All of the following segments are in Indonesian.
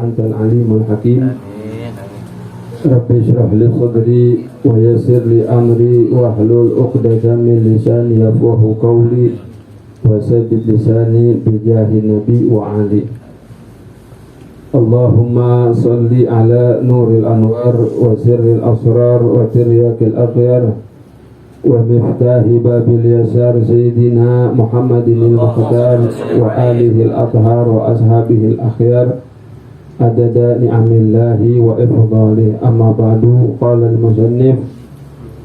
antal alimul hakim. Amin. Rabbi shrah li sadri wa yassir li amri wahlul 'uqdatam min lisani yafqahu qawli wa saddid lisani bi jahi nabi wa ali. Allahumma salli ala nuril anwar wa sirril asrar wa tiryakil akhyar wa miftahi babil yasar sayyidina Muhammadin al-Mukhtar wa alihi al-athhar wa ashabihi al-akhyar adada ni'amillahi wa ifdali. Amma ba'du. Qala al-musannif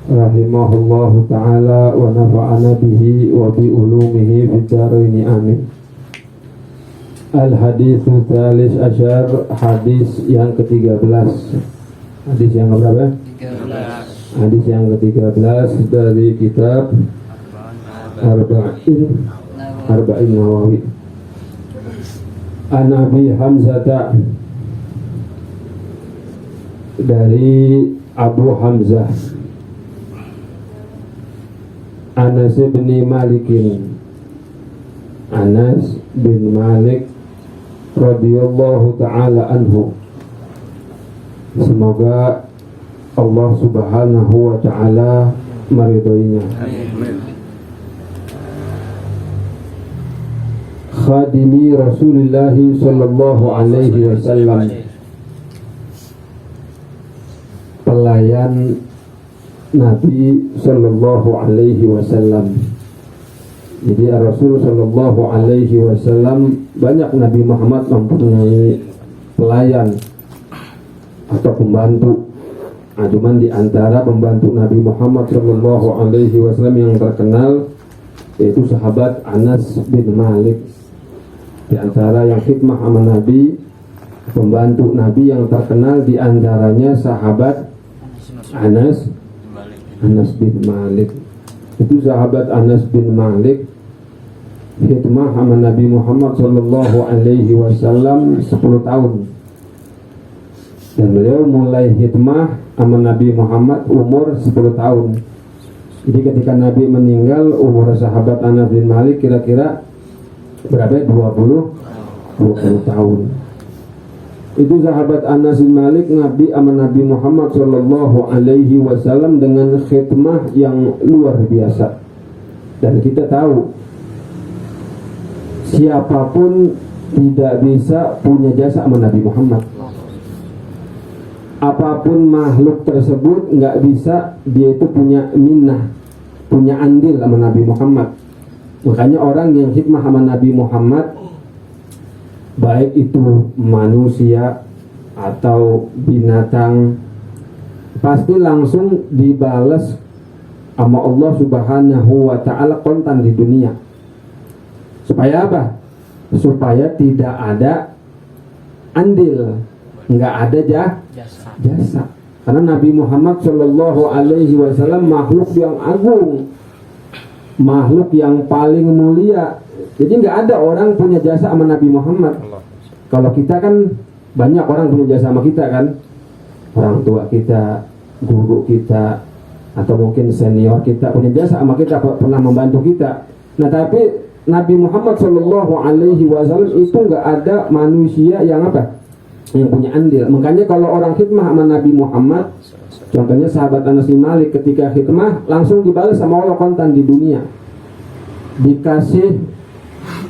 rahimahullahu ta'ala wa nafa'ana bihi wa bi ulumihi fid dharain amin. Al-haditsu tsalis asyar, hadis yang ke-13. Hadis yang berapa? 13. Hadis yang ke-13 dari kitab Arba'in Nawawi. An Abi Hamzah, dari Abu Hamzah, Anas bin Malikin, Anas bin Malik radhiyallahu ta'ala anhu. Semoga Allah subhanahu wa ta'ala meridhoinya. Khadimi Rasulullah sallallahu alaihi wasallam, pelayan Nabi sallallahu alaihi wasallam. Jadi Rasul sallallahu alaihi wasallam, banyak Nabi Muhammad mempunyai pelayan atau pembantu. Cuman di antara pembantu Nabi Muhammad sallallahu alaihi wasallam yang terkenal yaitu sahabat Anas bin Malik. Di antara yang khidmah sama Nabi, pembantu Nabi yang terkenal di antaranya sahabat Anas bin Malik. Itu sahabat Anas bin Malik khidmah sama Nabi Muhammad sallallahu alaihi wasallam 10 tahun. Dan beliau mulai khidmah sama Nabi Muhammad umur 10 tahun. Jadi ketika Nabi meninggal, umur sahabat Anas bin Malik kira-kira berapa? 20 tahun. Itu sahabat Anas bin Malik Nabi sama Nabi Muhammad sallallahu alaihi wasallam dengan khidmah yang luar biasa. Dan kita tahu siapapun tidak bisa punya jasa sama Nabi Muhammad. Apapun makhluk tersebut nggak bisa dia itu punya minnah, punya andil sama Nabi Muhammad. Makanya orang yang khidmah sama Nabi Muhammad, baik itu manusia atau binatang, pasti langsung dibalas sama Allah subhanahu wa ta'ala kontan di dunia. Supaya apa? Supaya tidak ada andil, nggak ada jasa. Karena Nabi Muhammad sallallahu alaihi wasallam makhluk yang agung, makhluk yang paling mulia. Jadi nggak ada orang punya jasa sama Nabi Muhammad. Kalau kita kan banyak orang punya jasa sama kita kan, orang tua kita, guru kita, atau mungkin senior kita punya jasa sama kita, pernah membantu kita. Nah tapi Nabi Muhammad sallallahu alaihi wasallam itu nggak ada manusia yang apa? Yang punya andil. Makanya kalau orang khidmah sama Nabi Muhammad, contohnya sahabat Anas bin Malik, ketika khidmah langsung dibalas sama Allah kontan di dunia, dikasih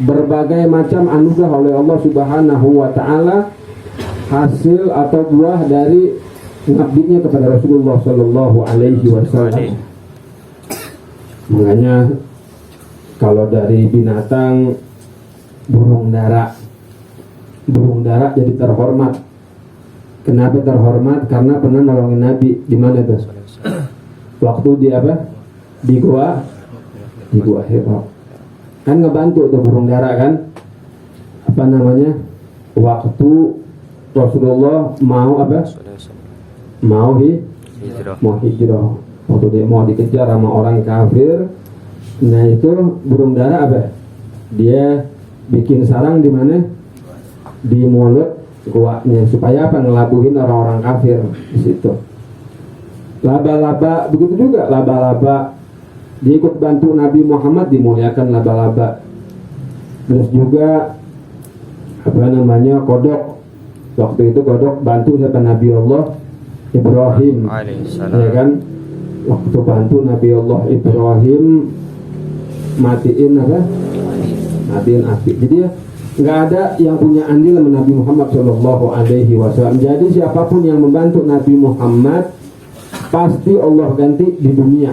berbagai macam anugerah oleh Allah subhanahu wa ta'ala, hasil atau buah dari ngabdinya kepada Rasulullah sallallahu alaihi wasallam. Makanya kalau dari binatang, burung dara jadi terhormat. Kenapa terhormat? Karena pernah nolongin Nabi. Di mana tuh? Waktu di apa? Di gua Hira. Kan ngebantu tuh burung dara kan? Apa namanya? Waktu Rasulullah mau apa? Mau hijrah. Waktu dia mau dikejar sama orang kafir. Nah itu burung dara apa? Dia bikin sarang di mana? Di mulut guanya, supaya apa? Ngelabuhin orang-orang kafir di situ. Laba-laba begitu juga, laba-laba dia ikut bantu Nabi Muhammad, dimuliakan laba-laba. Terus juga apa namanya, kodok Waktu itu godok bantu siapa? Nabi Allah Ibrahim, ya kan? Waktu bantu Nabi Allah Ibrahim matiin apa? Matiin api. Jadi ya nggak ada yang punya andil sama Nabi Muhammad Shallallahu Alaihi Wasallam. Jadi siapapun yang membantu Nabi Muhammad pasti Allah ganti di dunia.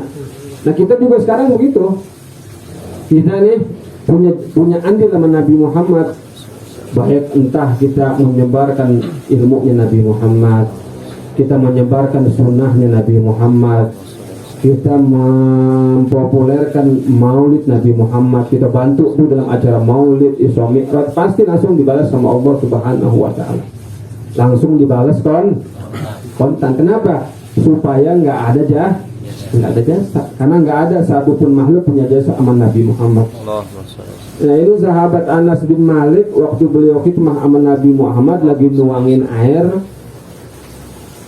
Nah kita juga sekarang begitu. Kita nih punya andil sama Nabi Muhammad. Baik entah kita menyebarkan ilmunya Nabi Muhammad, kita menyebarkan sunnahnya Nabi Muhammad, kita mempopulerkan maulid Nabi Muhammad, kita bantu tuh dalam acara maulid, Isra Mi'raj, pasti langsung dibalas sama Allah Subhanahu wa Ta'ala. Langsung dibalas kontan. Kenapa? Supaya nggak ada jasa, karena nggak ada satupun makhluk punya jasa sama Nabi Muhammad. Nah ini sahabat Anas bin Malik waktu beliau khidmah sama Nabi Muhammad lagi nuangin air.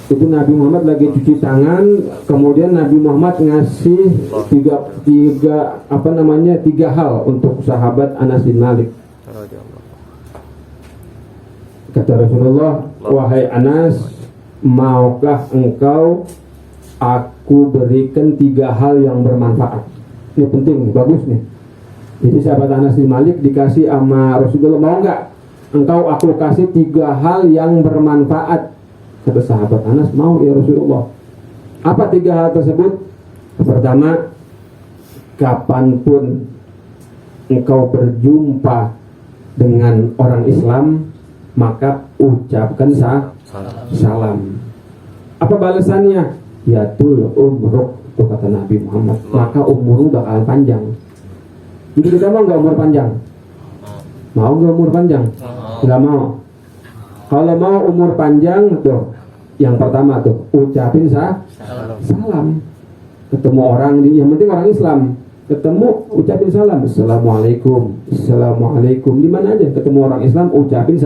Itu Nabi Muhammad lagi cuci tangan, kemudian Nabi Muhammad ngasih tiga hal untuk sahabat Anas bin Malik. Kata Rasulullah, wahai Anas, maukah engkau aku berikan 3 hal yang bermanfaat? Ini penting, bagus nih. Jadi sahabat Anas bin Malik dikasih sama Rasulullah, mau nggak engkau aku kasih 3 hal yang bermanfaat? Kata sahabat Anas, mau ya Rasulullah. Apa 3 hal tersebut? Pertama, kapanpun engkau berjumpa dengan orang Islam, maka ucapkan salam. Apa balasannya? Ya tul umruk, itu kata Nabi Muhammad, maka umurmu bakalan panjang. Jadi kita mau nggak umur panjang? Mau nggak umur panjang? Nggak mau. Kalau mau umur panjang tuh, yang pertama tuh ucapin salam. Ketemu orang yang penting orang Islam, ketemu ucapin salam. Assalamualaikum, assalamualaikum. Di mana aja ketemu orang Islam ucapin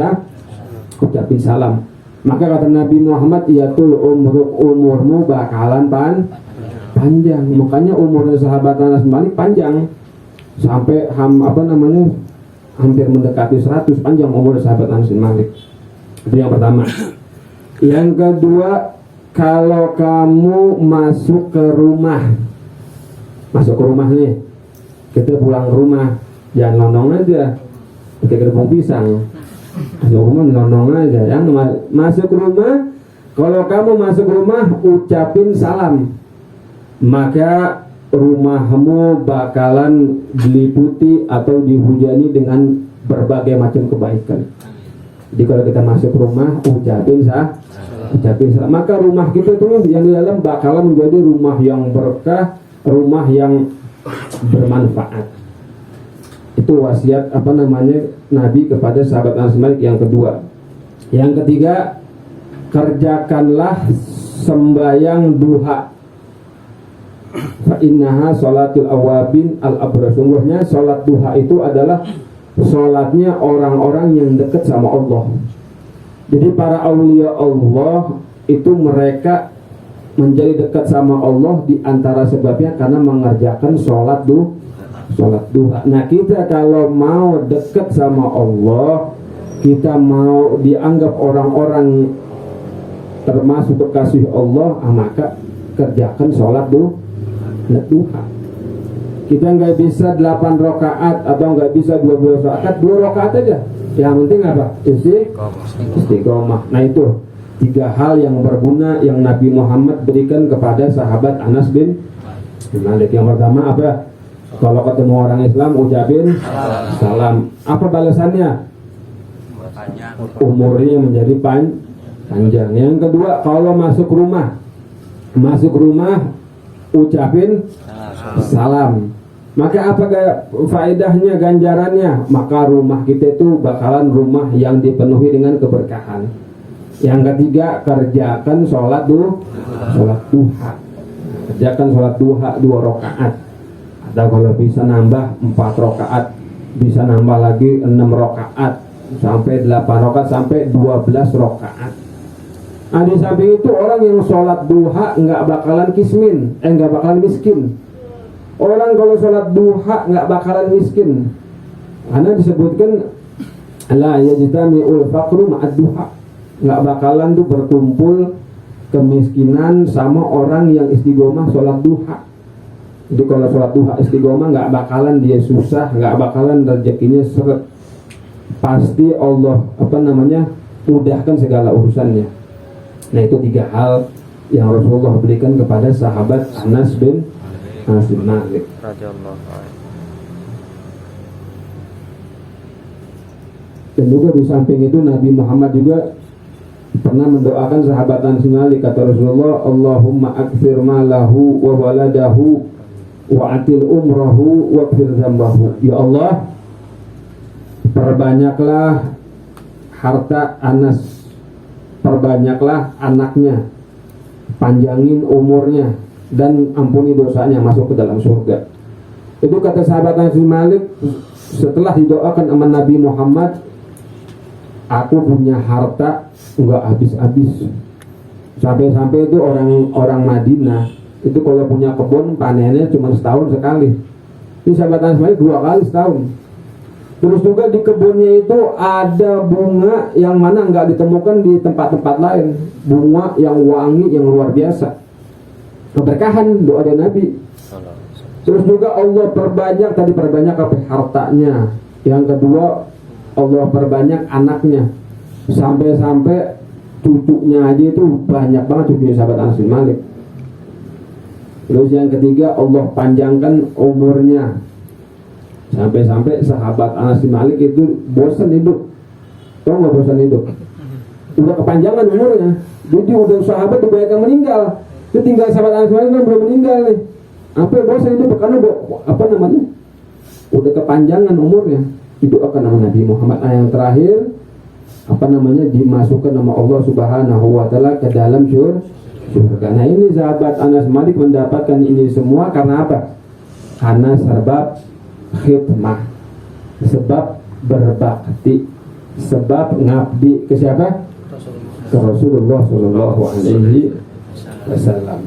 salam. Maka kata Nabi Muhammad, yatul umurmu bakalan panjang. Makanya umurnya sahabat Anas bin Malik panjang. Sampai hampir mendekati 100, panjang umur sahabat Anas bin Malik. Itu yang pertama. Yang kedua, kalau kamu masuk ke rumah nih, kita pulang ke rumah, jangan lonong aja pakai gerbong pisang. Masuk rumah lonong aja. Yang masuk rumah, kalau kamu masuk rumah ucapin salam, maka rumahmu bakalan diliputi atau dihujani dengan berbagai macam kebaikan. Jadi kalau kita masuk rumah ucapin salam, maka rumah kita tuh yang di dalam bakalan menjadi rumah yang berkah, rumah yang bermanfaat. Itu wasiat Nabi kepada sahabat Anas bin Malik yang kedua. Yang ketiga, kerjakanlah sembahyang duha. Fa innaha sholatul awabin al-abrar. Sungguhnya sholat duha itu adalah sholatnya orang-orang yang dekat sama Allah. Jadi para aulia Allah itu mereka menjadi dekat sama Allah di antara sebabnya karena mengerjakan sholat duha. Nah kita kalau mau dekat sama Allah, kita mau dianggap orang-orang termasuk kekasih Allah, maka kerjakan sholat duha. Kita nggak bisa 8 rakaat atau nggak bisa 12 rakaat, 2 rakaat aja. Yang penting apa? Istiqomah. Nah itu 3 hal yang berguna yang Nabi Muhammad berikan kepada sahabat Anas bin Malik. Yang pertama apa? Kalau ketemu orang Islam ucapin salam. Apa balasannya? Umurnya menjadi panjang. Yang kedua, kalau masuk rumah ucapin salam. Maka apa faedahnya, ganjarannya? Maka rumah kita itu bakalan rumah yang dipenuhi dengan keberkahan. Yang ketiga, kerjakan sholat duha. Kerjakan sholat duha 2 rakaat. Atau kalau bisa nambah 4 rakaat, bisa nambah lagi 6 rakaat, sampai 8 rakaat, sampai 12 rakaat. Nah di samping itu orang yang sholat duha nggak bakalan nggak bakalan miskin. Orang kalau sholat duha nggak bakalan miskin, karena disebutkan la yajtami'ul faqru ma'ad duha. nggak bakalan tuh berkumpul kemiskinan sama orang yang istiqomah sholat duha. Jadi kalau sholat duha istiqomah nggak bakalan dia susah, nggak bakalan rezekinya seret. Pasti Allah mudahkan segala urusannya. Nah itu 3 hal yang Rasulullah berikan kepada sahabat Anas bin Malik. Dan juga di samping itu Nabi Muhammad juga pernah mendoakan sahabat Anas bin Malik. Kata Rasulullah, Allahumma akfir malahu wa waladahu wa atil umrahu wa kfir zambahu. Ya Allah, perbanyaklah harta Anas, perbanyaklah anaknya, panjangin umurnya, dan ampuni dosanya, masuk ke dalam surga. Itu kata sahabat Anas bin Malik setelah didoakan sama Nabi Muhammad, aku punya harta nggak habis-habis. Sampai-sampai itu orang Madinah itu kalau punya kebun panennya cuma setahun sekali. Ini sahabat Anas bin Malik 2 kali setahun. Terus juga di kebunnya itu ada bunga yang mana nggak ditemukan di tempat-tempat lain. Bunga yang wangi, yang luar biasa. Keberkahan doa dari Nabi. Terus juga Allah perbanyak hartanya. Yang kedua, Allah perbanyak anaknya. Sampai-sampai cucunya aja itu banyak banget, cucunya sahabat Anas bin Malik. Terus yang ketiga, Allah panjangkan umurnya. Sampai-sampai sahabat Anas bin Malik itu bosan hidup. Tahu nggak bosan hidup? Udah kepanjangan umurnya. Jadi udah sahabat kebanyakan meninggal. Itu tinggal sahabat Anas bin Malik kan belum meninggal nih. Apa bosan hidup? Karena udah kepanjangan umurnya. Didoakan nama Nabi Muhammad. Yang terakhir dimasukkan nama Allah Subhanahu wa taala ke dalam surga. Nah ini sahabat Anas bin Malik mendapatkan ini semua karena apa? Karena sebab khidmah, sebab berbakti, sebab ngabdi ke siapa? Ke Rasulullah Sallallahu Alaihi Wasallam.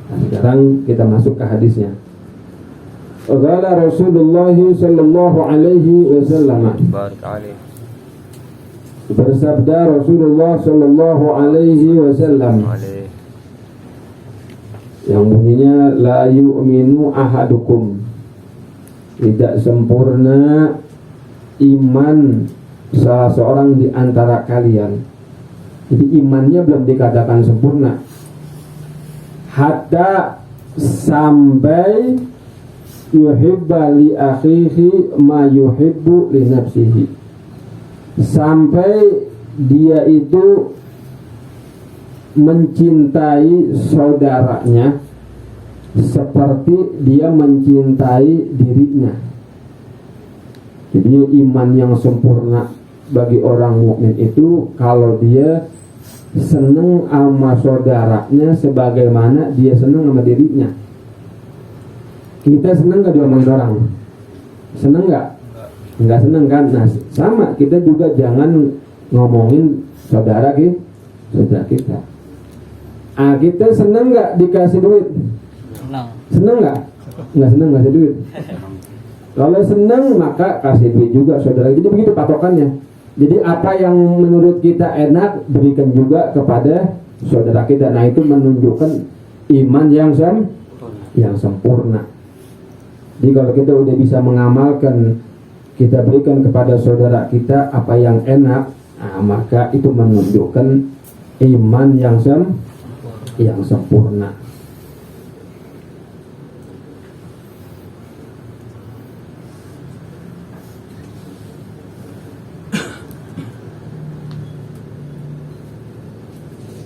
Nah, sekarang kita masuk ke hadisnya. Qala Rasulullah Sallallahu Alaihi Wasallam. Bersabda Rasulullah Sallallahu Alaihi Wasallam yang bunyinya, la yu'minu ahadukum, tidak sempurna iman salah seorang di antara kalian. Jadi imannya belum dikatakan sempurna hatta sampai yuhibba li akhihi ma yuhibbu li nafsihi, sampai dia itu mencintai saudaranya seperti dia mencintai dirinya. Jadi iman yang sempurna bagi orang mukmin itu kalau dia senang sama saudaranya sebagaimana dia senang sama dirinya. Kita senang gak diomongin orang? Senang gak? Enggak senang kan? Nah sama, kita juga jangan ngomongin saudara kita. Kita senang gak dikasih duit? Senang nggak? Nggak senang kasih duit. Kalau senang maka kasih duit juga saudara. Jadi begitu patokannya. Jadi apa yang menurut kita enak berikan juga kepada saudara kita. Nah itu menunjukkan iman yang sempurna. Jadi kalau kita udah bisa mengamalkan, kita berikan kepada saudara kita apa yang enak, nah, maka itu menunjukkan iman yang sempurna.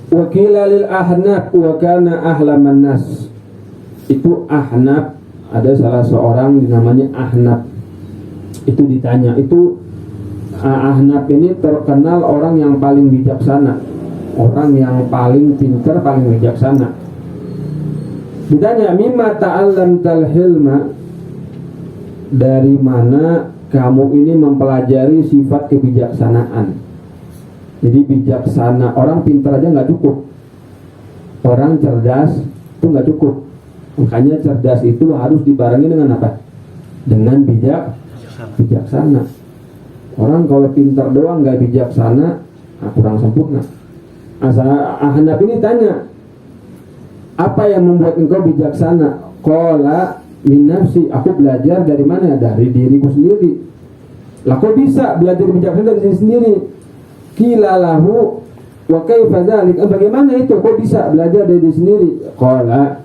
Wakila lil Ahnaf wa kana ahlaman nas. Itu Ahnaf, ada salah seorang namanya Ahnaf. Itu ditanya, itu Ahnaf ini terkenal orang yang paling bijaksana, orang yang paling pintar, paling bijaksana. Ditanya, mimma ta'allamtal hilma, dari mana kamu ini mempelajari sifat kebijaksanaan? Jadi bijaksana, orang pintar aja nggak cukup, orang cerdas itu nggak cukup. Makanya cerdas itu harus dibarengi dengan apa? Dengan bijaksana. Orang kalau pintar doang nggak bijaksana, kurang sempurna. Nabi ini tanya, apa yang membuat engkau bijaksana? Qala min nafsi, aku belajar dari mana? Dari diriku sendiri. Lah kok bisa belajar bijaksana dari diri sendiri? Qila lahu wa kaifa dzalik, bagaimana itu? Kok bisa belajar dari diri sendiri? Qala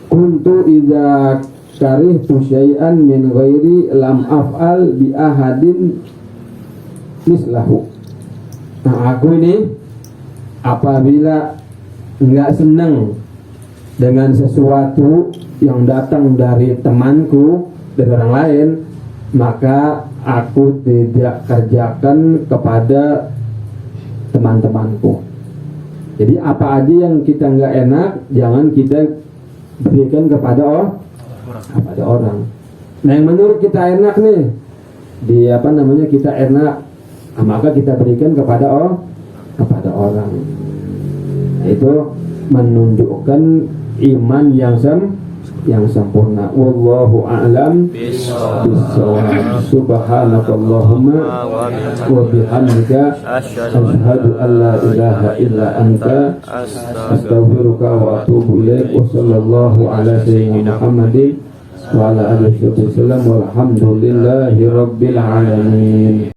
kuntu idza karihtu syai'an min ghairi lam af'al bi ahadin mislahu. Nah, aku ini apabila enggak senang dengan sesuatu yang datang dari temanku, dari orang lain, maka aku tidak kerjakan kepada teman-temanku. Jadi apa aja yang kita enggak enak, jangan kita berikan kepada orang. Nah, yang menurut kita enak nih, kita enak, maka kita berikan kepada orang. Nah, itu menunjukkan iman yang sempurna. Wallahu a'lam bishawab. Subhanakallahumma wa bihamdika asyhadu an la ilaha illa anta astaghfiruka wa atubu ilaik. Wa sallallahu ala sayyidina Muhammadin wa ala alihi wasallam walhamdulillahi rabbil alamin.